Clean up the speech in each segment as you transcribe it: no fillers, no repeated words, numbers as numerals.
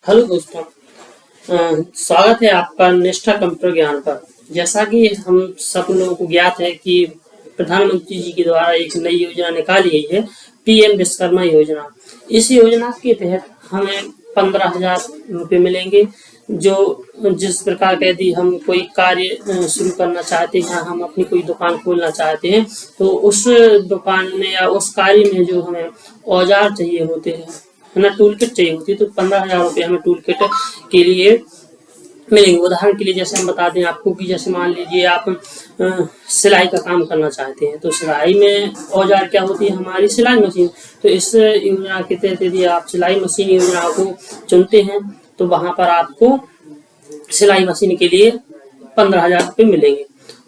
Hello दोस्तों। स्वागत है आपका निष्ठा कंप्यूटर ज्ञान पर। जैसा कि हम सब लोगों को ज्ञात है कि प्रधानमंत्री जी के द्वारा एक नई योजना निकाली गई है, पीएम विश्वकर्मा योजना। इस योजना के तहत हमें 15,000 रुपये मिलेंगे। जो जिस प्रकार का यदि हम कोई कार्य शुरू करना चाहते हैं, हम अपनी कोई दुकान खोलना चाहते हैं, तो उस दुकान में या उस कार्य में जो हमें औजार चाहिए होते हैं, है ना, टूल किट चाहिए होती है, तो 15,000 रुपये हमें टूल किट के लिए मिलेंगे। उदाहरण के लिए जैसे हम बता दें आपको कि जैसे मान लीजिए आप सिलाई का काम करना चाहते हैं, तो सिलाई में औजार क्या होती है, हमारी सिलाई मशीन। तो इस योजना के तहत यदि आप सिलाई मशीन योजना को चुनते हैं, तो वहां पर आपको सिलाई मशीन के लिए 15,000 रुपये मिलेंगे।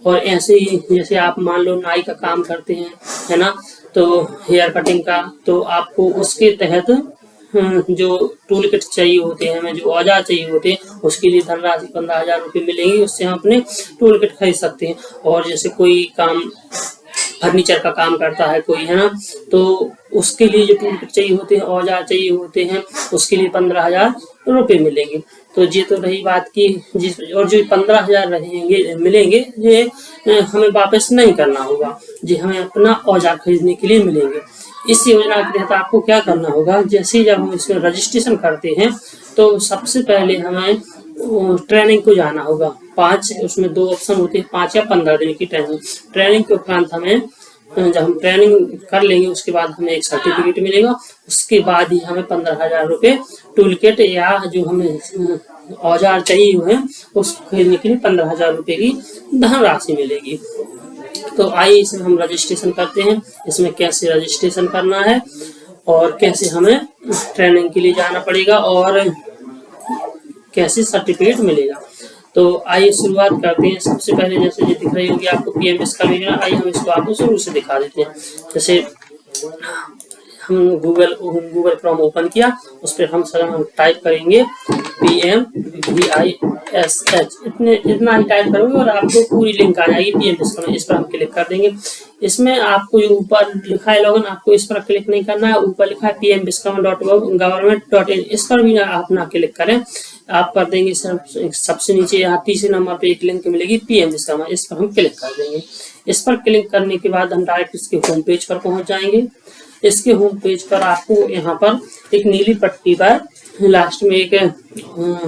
और ऐसे ही जैसे आप मान लो नाई का काम करते हैं, है ना, तो हेयर कटिंग का, तो आपको उसके तहत जो टूल किट चाहिए होते हैं, हमें जो औजार चाहिए होते हैं, उसके लिए धनराशि 15,000 रुपये मिलेंगी। उससे हम अपने टूल किट खरीद सकते हैं। और जैसे कोई काम फर्नीचर का काम करता है कोई, है ना, तो उसके लिए जो टूल किट चाहिए होते हैं, औजार चाहिए होते हैं, उसके लिए 15,000 रुपये मिलेंगे। तो ये तो रही बात की जिस, और जो 15,000 रहेंगे मिलेंगे, ये हमें वापस नहीं करना होगा, ये हमें अपना औजार खरीदने के लिए मिलेंगे। इस योजना के तहत आपको क्या करना होगा, जैसे जब हम इसमें रजिस्ट्रेशन करते हैं, तो सबसे पहले हमें ट्रेनिंग को जाना होगा। 5 उसमें 2 ऑप्शन होते हैं, 5 या 15 दिन की ट्रेनिंग के उपरांत हमें, जब हम ट्रेनिंग कर लेंगे, उसके बाद हमें एक सर्टिफिकेट मिलेगा। उसके बाद ही हमें 15,000 रुपये टूल किट या जो हमें औजार चाहिए हुए हैं उसको खरीदने के लिए 15,000 रुपये की धनराशि मिलेगी। तो आइए इसमें हम रजिस्ट्रेशन करते हैं। इसमें कैसे रजिस्ट्रेशन करना है और कैसे हमें ट्रेनिंग के लिए जाना पड़ेगा और कैसे सर्टिफिकेट मिलेगा। तो आइए शुरुआत करते हैं। सबसे पहले जैसे ये दिख रही होगी आपको पीएम विश्वकर्मा योजना, आइए हम इसको आपको शुरू से दिखा देते हैं। जैसे हम गूगल क्रोम ओपन किया, उस पर हम टाइप करेंगे PMVISH, इतना ही टाइप करोगे और आपको पूरी लिंक आ जाएगी पीएम विश्वकर्मा। इस पर हम क्लिक कर देंगे। इसमें आपको जो ऊपर लिखा है लॉगिन, आपको इस पर क्लिक नहीं करना है। ऊपर लिखा है pmviश्वकर्मा.gov.government.in, इस पर भी आप ना क्लिक करें। आप कर देंगे सबसे नीचे यहाँ तीसरे नंबर पे एक लिंक मिलेगी पीएम विश्वकर्मा, इस पर हम क्लिक कर देंगे। इस पर क्लिक करने के बाद हम डायरेक्ट इसके होम पेज पर पहुंच जाएंगे। इसके होम पेज पर आपको यहाँ पर एक नीली पट्टी पर लास्ट में एक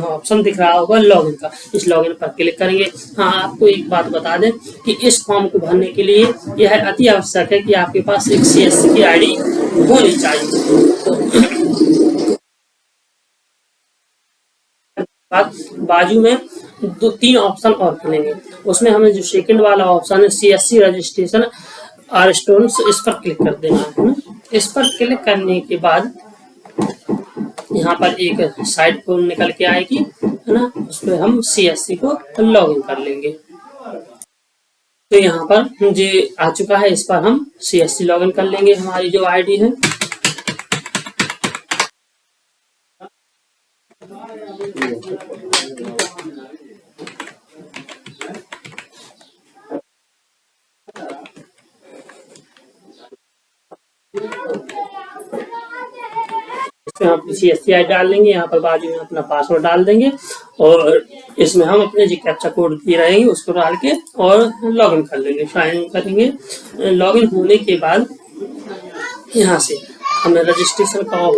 ऑप्शन दिख रहा होगा लॉगिन का, इस लॉगिन पर क्लिक करेंगे। हाँ, आपको एक बात बता दें कि इस फॉर्म को भरने के लिए यह अति आवश्यक है कि आपके पास एक CSC की ID होनी चाहिए। तो बाजू में 2-3 ऑप्शन और खुलेंगे, उसमें हमें जो सेकंड वाला ऑप्शन है CSC रजिस्ट्रेशन आरस्टोन्स, इस पर क्लिक कर देना है। इस पर क्लिक करने के बाद यहाँ पर एक साइट को निकल के आएगी, है ना, उस पर हम CSC को लॉगिन कर लेंगे। तो यहाँ पर जो आ चुका है, इस पर हम CSC लॉगिन कर लेंगे। हमारी जो ID है, इसमें हम CSC ID डाल लेंगे। यहाँ पर बाजू में अपना पासवर्ड डाल देंगे और इसमें हम अपने जो कैप्चा कोड दिए रहेंगे उसको डाल के और लॉगिन कर लेंगे, साइन करेंगे। लॉगिन होने के बाद यहाँ से हमें रजिस्ट्रेशन का,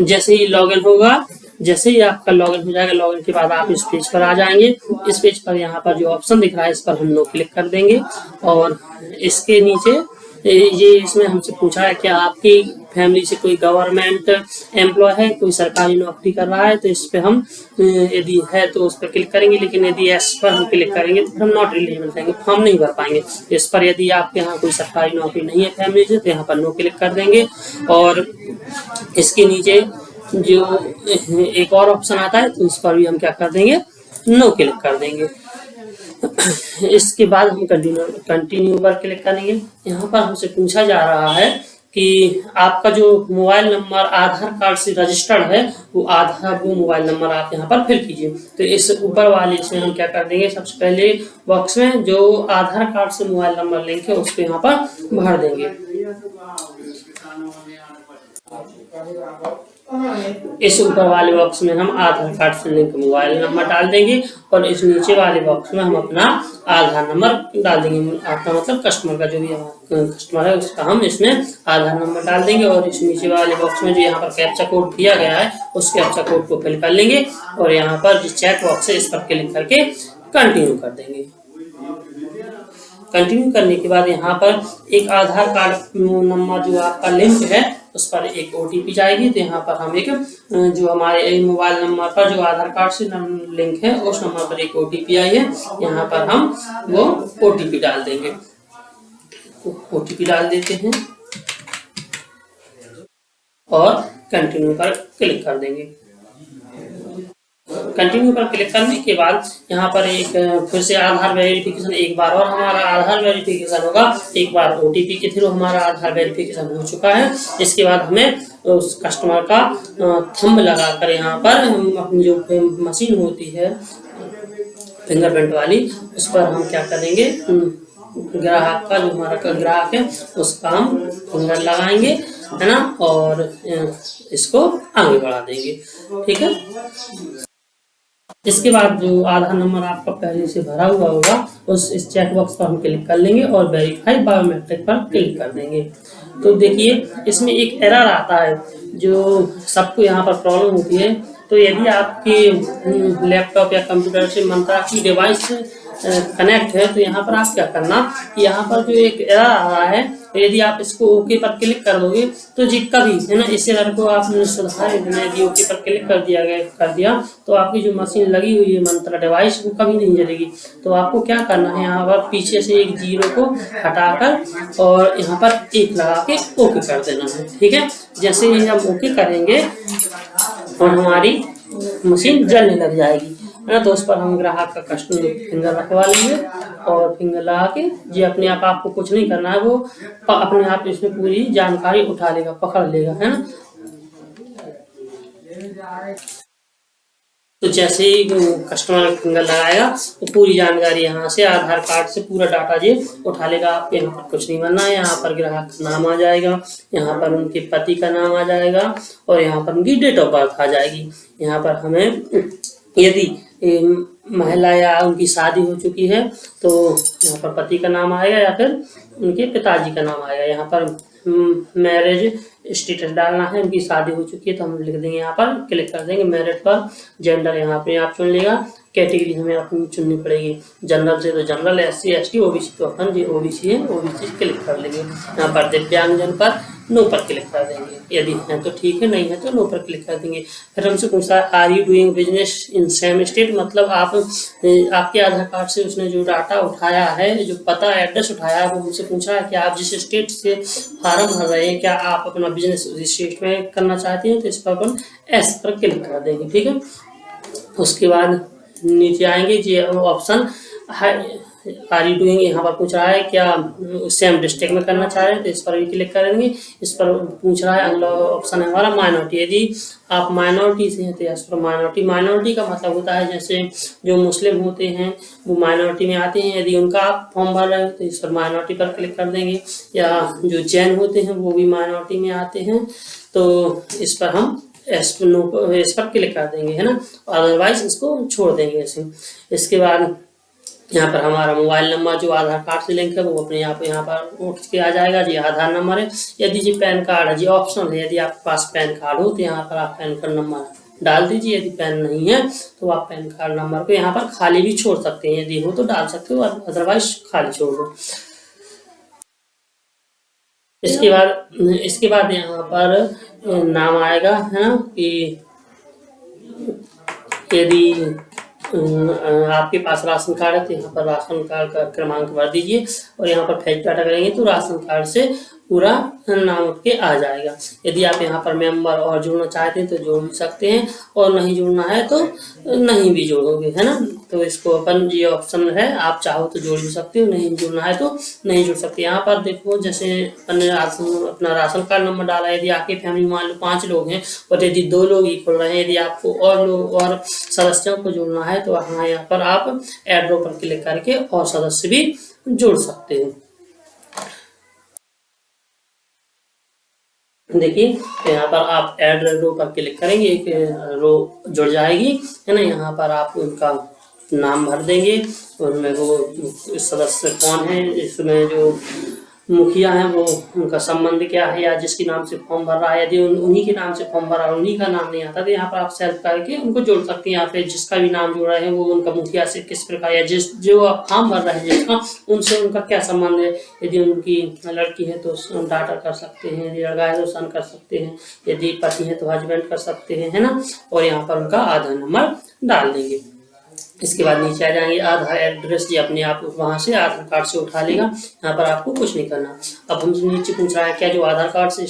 जैसे ही लॉगिन होगा, जैसे ही आपका लॉगिन हो जाएगा, लॉगिन के बाद आप इस पेज पर आ जाएंगे। इस पेज पर यहाँ पर जो ऑप्शन दिख रहा है, इस पर हम नो क्लिक कर देंगे। और इसके नीचे ये इसमें हमसे पूछा है कि आपकी फैमिली से कोई गवर्नमेंट एम्प्लॉय है, कोई सरकारी नौकरी कर रहा है, तो इस पर हम यदि है तो उस पर क्लिक करेंगे। लेकिन यदि एस पर हम क्लिक करेंगे तो हम नॉट एलिजिबल रहेंगे, फॉर्म नहीं भर पाएंगे। इस पर यदि आपके यहाँ कोई सरकारी नौकरी नहीं है फैमिली से, तो यहाँ पर नो क्लिक कर देंगे। और इसके नीचे जो एक और ऑप्शन आता है, तो इस पर भी हम क्या कर देंगे, नो क्लिक कर देंगे। इसके बाद हम कंटिन्यू पर क्लिक करेंगे। यहाँ पर हमसे पूछा जा रहा है कि आपका जो मोबाइल नंबर आधार कार्ड से रजिस्टर्ड है, वो मोबाइल नंबर आप यहाँ पर फिल कीजिए। तो इस ऊपर वाले इसमें हम क्या कर देंगे, सबसे पहले बॉक्स में जो आधार कार्ड से मोबाइल नंबर लिंक है उसको यहाँ पर भर देंगे। इस ऊपर वाले बॉक्स में हम आधार कार्ड से लिंक मोबाइल नंबर डाल देंगे और इस नीचे वाले बॉक्स में हम अपना आधार नंबर डाल देंगे। आपका मतलब कस्टमर का जो भी कस्टमर है उसका हम इसमें आधार नंबर डाल देंगे और इस नीचे वाले बॉक्स में जो यहाँ पर कैप्चा कोड दिया गया है उस कैप्चा कोड को फिल कर लेंगे और यहाँ पर जो चेक बॉक्स है इस पर क्लिक करके कंटिन्यू कर देंगे। कंटिन्यू करने के बाद यहाँ पर एक आधार कार्ड नंबर जो आपका लिंक है उस पर एक OTP जाएगी। तो यहाँ पर हम एक जो हमारे मोबाइल नंबर पर जो आधार कार्ड से लिंक है उस नंबर पर एक OTP आई है, यहाँ पर हम वो OTP डाल देंगे। OTP डाल देते हैं और कंटिन्यू पर क्लिक कर देंगे। कंटिन्यू पर क्लिक करने के बाद यहाँ पर एक फिर से आधार वेरिफिकेशन, एक बार और हमारा आधार वेरिफिकेशन होगा। एक बार OTP के थ्रू हमारा आधार वेरिफिकेशन हो चुका है। इसके बाद हमें उस कस्टमर का थंब लगाकर यहाँ पर अपनी जो मशीन होती है फिंगरप्रिंट वाली उस पर हम क्या करेंगे, ग्राहक का जो हमारा ग्राहक है उसका हम फिंगर लगाएंगे, है ना, और इसको आगे बढ़ा देंगे। ठीक है। इसके बाद जो आधार नंबर आपका पहले से भरा हुआ होगा उस इस चेक बॉक्स पर हम क्लिक कर लेंगे और वेरीफाई बायोमेट्रिक पर क्लिक कर देंगे। तो देखिए इसमें एक एरर आता है जो सबको यहाँ पर प्रॉब्लम होती है। तो यदि आपके लैपटॉप या कंप्यूटर से मंत्रा की डिवाइस कनेक्ट है तो यहाँ पर आप क्या करना कि यहाँ पर जो एक एरर आ रहा है यदि आप इसको ओके पर क्लिक कर दोगे तो जी कभी, है ना, इस एरर को आपने सुधार यदि ओके पर क्लिक कर दिया तो आपकी जो मशीन लगी हुई है मंत्रा डिवाइस वो कभी नहीं जलेगी। तो आपको क्या करना है, यहाँ पर पीछे से एक 0 को हटाकर और यहाँ पर 1 लगा के ओके कर देना है। ठीक है। जैसे ही हम ओके करेंगे और हमारी मशीन जलने लग जाएगी, है ना। तो उस पर हम ग्राहक का कस्टमर फिंगर रखवा लेंगे और फिंगर लगा के जी अपने आप, आपको कुछ नहीं करना है, वो अपने आप इसमें पूरी जानकारी उठा लेगा, पकड़ लेगा, है ना। तो जैसे ही कस्टमर फिंगर लगाएगा तो पूरी जानकारी यहाँ से आधार कार्ड से पूरा डाटा ये उठा लेगा। आपको यहाँ पर कुछ नहीं करना है। यहाँ पर ग्राहक का नाम आ जाएगा, यहाँ पर उनके पति का नाम आ जाएगा और यहाँ पर उनकी डेट ऑफ बर्थ आ जाएगी। यहाँ पर हमें यदि महिला या उनकी शादी हो चुकी है तो यहाँ पर पति का नाम आएगा या फिर उनके पिताजी का नाम आएगा। यहाँ पर मैरिज स्टेटस डालना है, उनकी शादी हो चुकी है तो हम लिख देंगे, यहाँ पर क्लिक कर देंगे मैरिड पर। जेंडर यहाँ पे आप चुन लेगा, कैटेगरी हमें अपनी चुननी पड़ेगी, जनरल से तो जनरल, SC ST OBC तो अपन जो OBC है OBC क्लिक कर लेंगे। यहाँ पर दिव्यांगजन पर नो पर क्लिक कर देंगे, यदि है तो ठीक है, नहीं है तो नो पर क्लिक कर देंगे। फिर हमसे पूछता है are you doing business in same state, मतलब आप आपके आधार कार्ड से उसने जो डाटा उठाया है, जो पता एड्रेस उठाया है, वो हमसे पूछा है कि आप जिस स्टेट से फार्म भर रहे हैं क्या आप अपना बिजनेस उस स्टेट में करना चाहते हैं। तो इस पर अपन एस पर क्लिक कर देंगे। ठीक है। उसके बाद नीचे आएंगे जी ऑप्शन आर यू डूइंग, यहाँ पर पूछ रहा है क्या सेम डिस्ट्रिक्ट में करना चाह रहे हैं तो इस पर भी क्लिक करेंगे। इस पर पूछ रहा है, अगला ऑप्शन है हमारा माइनॉरिटी, यदि आप माइनॉरिटी से हैं तो इस पर माइनॉरिटी का मतलब होता है जैसे जो मुस्लिम होते हैं वो माइनॉरिटी में आते हैं, यदि उनका आप फॉर्म भर रहे हो तो इस पर माइनॉरिटी पर क्लिक कर देंगे। या जो जैन होते हैं वो भी माइनॉरिटी में आते हैं तो इस पर हम इस पर क्लिक कर देंगे, है ना, अदरवाइज इसको छोड़ देंगे ऐसे। इसके बाद यहाँ पर हमारा मोबाइल नंबर जो आधार कार्ड से लिंक है वो अपने आप यहाँ पर उठ के आ जाएगा जी, आधार नंबर है। यदि जी पैन कार्ड है जी ऑप्शन है, यदि आपके पास पैन कार्ड हो तो यहाँ पर आप पैन कार्ड नंबर डाल दीजिए, यदि पैन नहीं है तो आप पैन कार्ड नंबर को यहाँ पर खाली भी छोड़ सकते हैं, यदि हो तो डाल सकते हो, अदरवाइज खाली छोड़ दो। इसके बाद यहाँ पर नाम आएगा, है ना, कि यदि आपके पास राशन कार्ड है तो यहाँ पर राशन कार्ड का क्रमांक भर दीजिए और यहाँ पर फैच डाटा करेंगे तो राशन कार्ड से पूरा नाम उठ के आ जाएगा। यदि आप यहाँ पर मेंबर और जोड़ना चाहते हैं तो जोड़ भी सकते हैं और नहीं जोड़ना है तो नहीं भी जोड़ोगे, है ना। तो इसको अपन ये ऑप्शन है, आप चाहो तो जोड़ भी सकते हो, नहीं जोड़ना है तो नहीं जोड़ सकते। यहाँ पर देखो जैसे अपना राशन कार्ड नंबर डाला, यदि आपकी फैमिली मान लो 5 लोग हैं और यदि 2 लोग ही खोल रहे हैं, यदि आपको और लोग और सदस्यों को जोड़ना है तो हाँ यहाँ पर आप ऐड रो पर क्लिक करके और सदस्य भी जोड़ सकते हो। देखिए तो यहाँ पर आप ऐड रो पर क्लिक करेंगे, एक रो जुड़ जाएगी, है ना। यहाँ पर आप उनका नाम भर देंगे, उनमें वो सदस्य कौन है, इसमें जो मुखिया है वो उनका संबंध क्या है, या जिसके नाम से फॉर्म भर रहा है, यदि उन्हीं के नाम से फॉर्म भरा, उन्हीं का नाम नहीं आता तो यहाँ पर आप सेलेक्ट करके उनको जोड़ सकते हैं। यहाँ पे जिसका भी नाम जोड़ रहे हैं वो उनका मुखिया से किस प्रकार, या जिस जो आप फॉर्म भर रहे हैं जिसका, उनसे उनका क्या संबंध है। यदि उनकी लड़की है तो डाटर कर सकते हैं, यदि लड़का है तो सन कर सकते हैं, यदि पति है तो हस्बैंड कर सकते हैं, है ना। और यहाँ पर उनका आधार नंबर डाल देंगे। इसके बाद नीचे आ जाएंगे, आधार एड्रेस जी अपने आप वहां से आधार कार्ड से उठा लेगा, यहाँ पर आपको कुछ नहीं करना। अब हमसे नीचे पूछ रहा है क्या जो आधार कार्ड से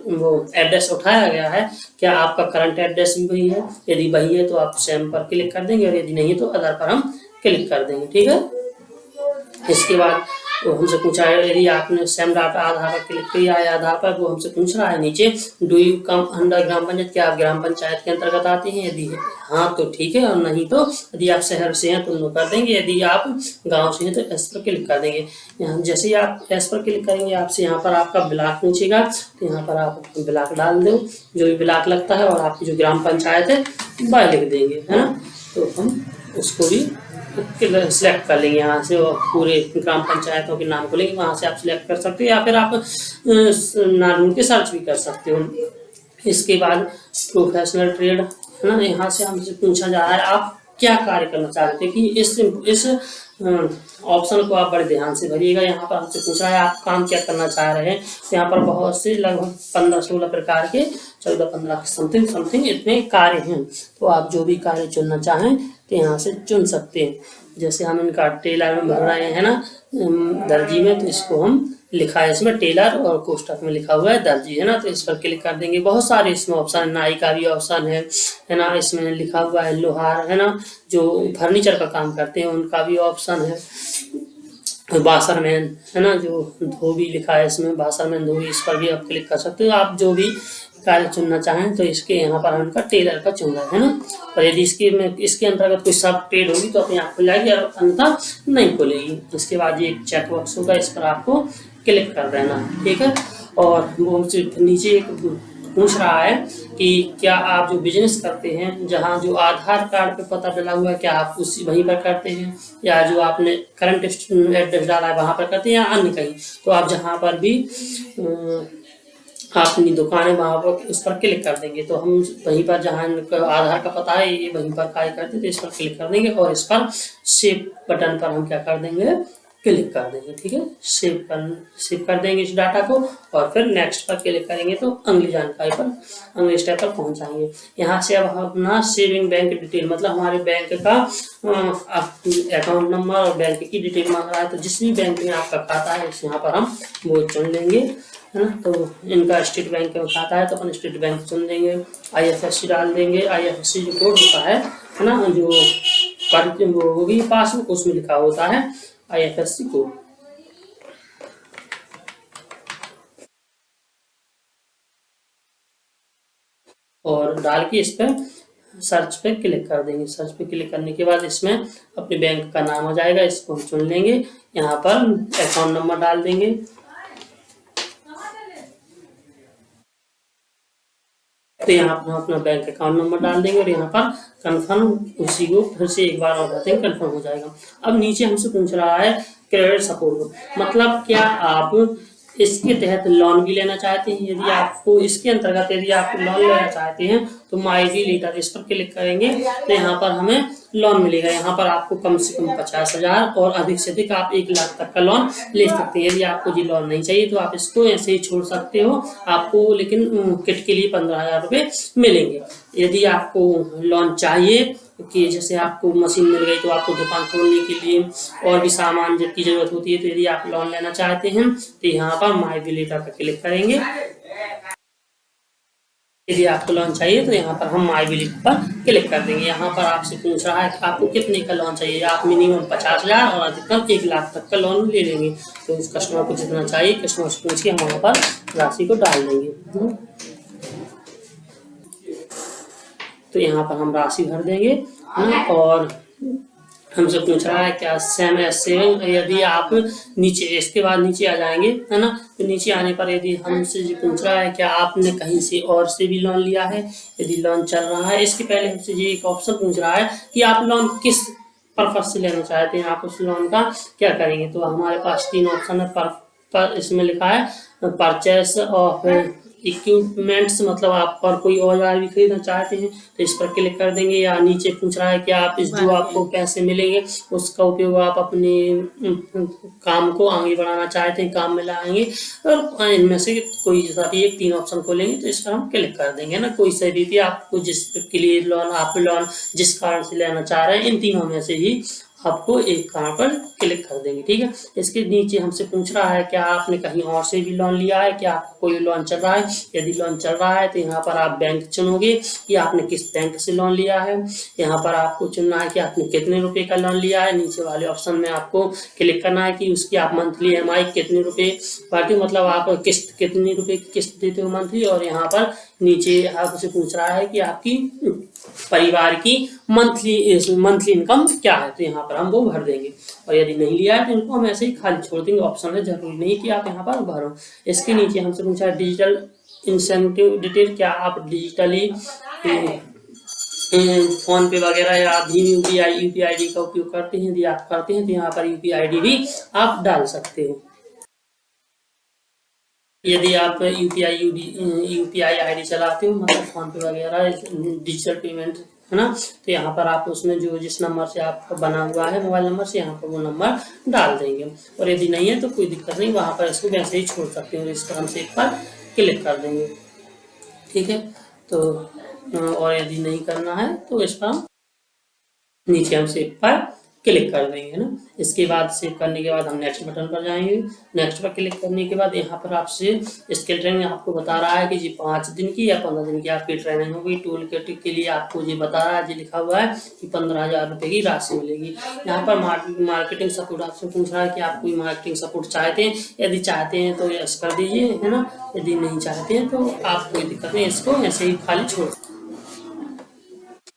वो एड्रेस उठाया गया है क्या आपका करंट एड्रेस भी वही है, यदि वही है तो आप सेम पर क्लिक कर देंगे, और यदि नहीं है तो अदर पर हम क्लिक कर देंगे, ठीक है। इसके बाद तो हमसे पूछा है यदि आपने सेम डाटा आधार पर क्लिक किया है आधार पर, वो हमसे पूछ रहा है नीचे डू यू कम अंडर ग्राम पंचायत, क्या आप ग्राम पंचायत के अंतर्गत आते हैं, यदि हाँ तो ठीक है, और नहीं तो यदि आप शहर से हैं तो नो कर देंगे, यदि आप गांव से हैं तो एस पर क्लिक कर देंगे। यहाँ जैसे ही आप एस पर क्लिक करेंगे आपसे यहाँ पर आपका ब्लॉक पूछेगा, तो यहाँ पर आप ब्लॉक डाल दो, जो भी ब्लॉक लगता है, और आपकी जो ग्राम पंचायत है वह लिख देंगे, है ना। तो हम उसको भी सिलेक्ट कर लेंगे यहाँ से, और पूरे ग्राम पंचायतों के नाम को लेंगे, वहाँ से आप सिलेक्ट कर सकते हो, या फिर आप ना ढूंढ के सर्च भी कर सकते हो। इसके बाद प्रोफेशनल ट्रेड, है ना, यहाँ से हमसे पूछा जा रहा है आप क्या कार्य करना चाहते हैं, कि इस ऑप्शन को आप बड़े ध्यान से भरिएगा। यहाँ पर हमसे पूछ रहा है आप काम क्या करना चाह रहे हैं, तो यहाँ पर बहुत से लगभग 15-16 प्रकार के 14-15 समथिंग इतने कार्य हैं, तो आप जो भी कार्य चुनना चाहें तो यहाँ से चुन सकते हैं। जैसे हम इनका टेलर में भर रहे हैं ना, दर्जी में, तो इसको हम लिखा है इसमें टेलर, और कोष्टक में लिखा हुआ है दर्जी, है ना, तो इस पर क्लिक कर देंगे। बहुत सारे इसमें ऑप्शन है, नाई का भी ऑप्शन है ना, इसमें लिखा हुआ है लोहार, है ना, जो फर्नीचर का काम करते हैं उनका भी ऑप्शन है, बासरमैन, है ना, जो धोबी लिखा है इसमें बासरमैन धोबी, इस पर भी आप क्लिक कर सकते हो। आप जो भी कार्य चुनना चाहें तो इसके यहाँ पर हमका टेलर का चुन रहा है ना, और यदि इसके अंतर्गत कोई सब ट्रेड होगी तो अपने आप खुल जाएगी, और अन्यथा नहीं खुलेगी। इसके बाद ये एक चेक बॉक्स होगा, इस पर आपको क्लिक कर देना, ठीक है। और वो हमसे नीचे एक पूछ रहा है कि क्या आप जो बिजनेस करते हैं, जहाँ जो आधार कार्ड पे पता डला हुआ है क्या आप उसी वहीं पर करते हैं, या जो आपने करंट एड्रेस डाला है वहाँ पर करते हैं, या अन्य कहीं, तो आप जहाँ पर भी अपनी दुकान है वहाँ पर उस पर क्लिक कर देंगे। तो हम वहीं पर जहाँ आधार का पता है ये वहीं पर कार्य करते हैं, तो इस पर क्लिक कर देंगे, और इस पर सेव बटन पर हम क्या कर देंगे, क्लिक कर देंगे, ठीक है। सेव कर देंगे इस डाटा को, और फिर नेक्स्ट पर क्लिक करेंगे तो अगली जानकारी पर, अगले स्टेप पर पहुंच जाएंगे। यहाँ से अब हम अपना सेविंग बैंक डिटेल, मतलब हमारे बैंक का अकाउंट नंबर और बैंक की डिटेल मांग रहा है, तो जिस भी बैंक में आपका खाता है इस यहाँ पर हम वो चुन लेंगे, है ना। तो इनका स्टेट बैंक में खाता है तो अपन स्टेट बैंक चुन देंगे, IFSC डाल देंगे। IFSC जो कोड होता है ना, जो वो होगी पासबुक उसमें लिखा होता है IFSC कोड। और डाल के इस पर सर्च पे क्लिक कर देंगे। सर्च पे क्लिक करने के बाद इसमें अपने बैंक का नाम आ जाएगा, इसको हम चुन लेंगे। यहाँ पर अकाउंट नंबर डाल देंगे, तो यहाँ पर अपना बैंक अकाउंट नंबर डाल देंगे, और यहाँ पर कंफर्म, उसी को फिर से एक बार और बताते हैं, कंफर्म हो जाएगा। अब नीचे हमसे पूछ रहा है क्रेडिट सपोर्ट, मतलब क्या आप इसके तहत लोन भी लेना चाहते हैं। यदि आपको इसके अंतर्गत यदि आप लोन लेना चाहते हैं तो माई डी लेटर इस पर क्लिक करेंगे, तो यहाँ पर हमें लोन मिलेगा। यहाँ पर आपको कम से कम 50,000 और अधिक से अधिक आप 1 लाख तक का लोन ले सकते हैं। यदि आपको जी लोन नहीं चाहिए तो आप इसको ऐसे ही छोड़ सकते हो, आपको लेकिन किट के लिए 15,000 रुपये मिलेंगे। यदि आपको लोन चाहिए कि जैसे आपको मशीन मिल गई तो आपको दुकान खोलने के लिए और भी सामान की जरूरत होती है, तो यदि आप लोन लेना चाहते हैं तो यहाँ पर माई डी लेटर पर क्लिक करेंगे। यदि आपको लोन चाहिए तो यहाँ पर हम माई डी लेटर पर क्लिक कर देंगे। यहाँ पर आपसे पूछ रहा है कि आपको कितने का लोन चाहिए, आप मिनिमम 50,000 और अधिकतम 1 लाख तक का लोन ले लेंगे। तो उस कस्टमर को जितना चाहिए कस्टमर से पूछ के हम वहाँ पर राशि को डाल देंगे। तो यहाँ पर हम राशि भर देंगे, और हमसे पूछ रहा है क्या सेम एज सेविंग। यदि आप नीचे, इसके बाद नीचे आ जाएंगे, है ना, तो नीचे आने पर यदि हमसे ये पूछ रहा है क्या आपने कहीं से और से भी लोन लिया है, यदि लोन चल रहा है। इसके पहले हमसे ये एक ऑप्शन पूछ रहा है कि आप लोन किस पर्पज से लेना चाहते हैं, आप उस लोन का क्या करेंगे। तो हमारे पास 3 ऑप्शन है। पर इसमें लिखा है परचेस ऑफ इक्विपमेंट्स, मतलब आप और कोई औजार भी खरीदना चाहते हैं तो इस पर क्लिक कर देंगे। या नीचे पूछ रहा है कि आप इस जो आपको पैसे मिलेंगे उसका उपयोग आप अपने काम को आगे बढ़ाना चाहते हैं, काम में लाएंगे, और इनमें से कोई सा भी एक 3 ऑप्शन खोलेंगे तो इस पर हम क्लिक कर देंगे ना। कोई सा भी आपको जिसके लिए लोन, आप लोन जिस कारण से लेना चाह रहे हैं, इन तीनों में से ही आपको एक कारण पर क्लिक कर देंगे। ठीक है, इसके नीचे हमसे पूछ रहा है क्या आपने कहीं और से भी लोन लिया है, क्या आपका कोई लोन चल रहा है। यदि लोन चल रहा है तो यहाँ पर आप बैंक चुनोगे कि आपने किस बैंक से लोन लिया है। यहाँ पर आपको चुनना है कि आपने कितने रुपए का लोन लिया है। नीचे वाले ऑप्शन में आपको क्लिक करना है कि उसकी आप मंथली EMI कितने रुपए भरते हो, मतलब आप किस्त कितनी रुपए की किस्त देते हो मंथली। और यहाँ पर नीचे आपसे पूछ रहा है कि आपकी परिवार की मंथली इनकम क्या है, तो यहाँ पर हम वो भर देंगे। और यदि नहीं लिया है तो इनको हम ऐसे ही खाली छोड़ देंगे, ऑप्शन है, जरूरी नहीं कि आप यहाँ पर भरो। इसके नीचे हमसे पूछा है डिजिटल इंसेंटिव डिटेल, क्या आप डिजिटली फोन पे वगैरह या भीम यूपीआई आईडी का उपयोग करते हैं। यदि आप करते हैं तो यहाँ पर यूपीआई आईडी भी आप डाल सकते हो। यदि आप यूपीआई आईडी चलाते हो, मतलब फोन पे वगैरह डिजिटल पेमेंट, है ना, तो यहाँ पर आप उसमें जो जिस नंबर से आपका बना हुआ है मोबाइल नंबर से, यहाँ पर वो नंबर डाल देंगे। और यदि नहीं है तो कोई दिक्कत नहीं, वहाँ पर इसको वैसे ही छोड़ सकते हो। इस पर हम सेव पर क्लिक कर देंगे। ठीक है, तो और यदि नहीं करना है तो इस पर नीचे हम सेव पर क्लिक कर देंगे ना। इसके बाद सेव करने के बाद हम नेक्स्ट बटन पर जाएंगे। नेक्स्ट पर क्लिक करने के बाद यहाँ पर आपसे स्किल ट्रेनिंग आपको बता रहा है कि जी 5 दिन की या 15 दिन की आपकी ट्रेनिंग होगी। टूल किट के लिए आपको ये बता रहा है, जी लिखा हुआ है कि 15,000 रुपये की राशि मिलेगी। यहाँ पर मार्केटिंग सपोर्ट आपसे पूछ रहा है कि आप कोई मार्केटिंग सपोर्ट चाहते हैं। यदि चाहते हैं तो यस कर दीजिए, है ना। यदि नहीं चाहते हैं तो आप कोई दिक्कत नहीं, इसको ऐसे ही खाली छोड़।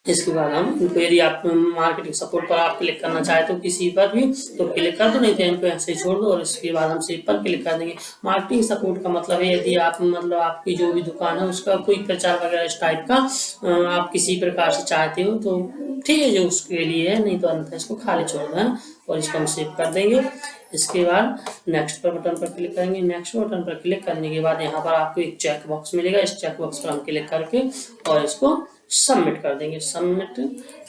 इसके बाद हम इनको, यदि आप मार्केटिंग सपोर्ट पर आप क्लिक करना चाहते हो किसी पर भी तो क्लिक कर दो, नहीं तो इनको ऐसे ही छोड़ दो। और इसके बाद हम सेव पर क्लिक कर देंगे। मार्केटिंग सपोर्ट का मतलब है यदि आप, मतलब आपकी जो भी दुकान है उसका कोई प्रचार वगैरह इस टाइप का आप किसी प्रकार से चाहते हो तो ठीक है, जो उसके लिए है, नहीं तो अन्यथा इसको खाली छोड़ दो, है ना। और इसको हम सेव कर देंगे। इसके बाद नेक्स्ट पर बटन पर क्लिक करेंगे। नेक्स्ट बटन पर क्लिक करने के बाद यहाँ पर आपको एक चेक बॉक्स मिलेगा। इस चेक बॉक्स पर हम क्लिक करके और इसको सबमिट कर देंगे। सबमिट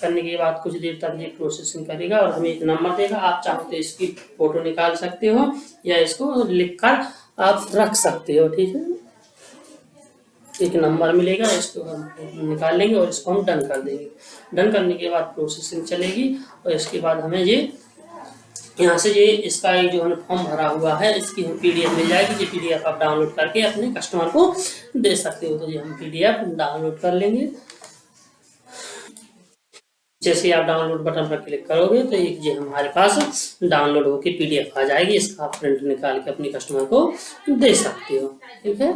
करने के बाद कुछ देर तक ये प्रोसेसिंग करेगा और हमें एक नंबर देगा। आप चाहो तो इसकी फोटो निकाल सकते हो या इसको लिखकर आप रख सकते हो। ठीक है, एक नंबर मिलेगा, इसको हम निकाल लेंगे और इसको हम डन कर देंगे। डन करने के बाद प्रोसेसिंग चलेगी और इसके बाद हमें ये यहाँ से ये इसका जो हमने फॉर्म भरा हुआ है इसकी हम PDF मिल जाएगी। ये PDF आप डाउनलोड करके अपने कस्टमर को दे सकते हो। तो ये हम PDF डाउनलोड कर लेंगे। जैसे आप डाउनलोड बटन पर क्लिक करोगे तो ये हमारे पास डाउनलोड होकर PDF आ जाएगी। इसका आप प्रिंट निकाल के अपने कस्टमर को दे सकते हो। ठीक है।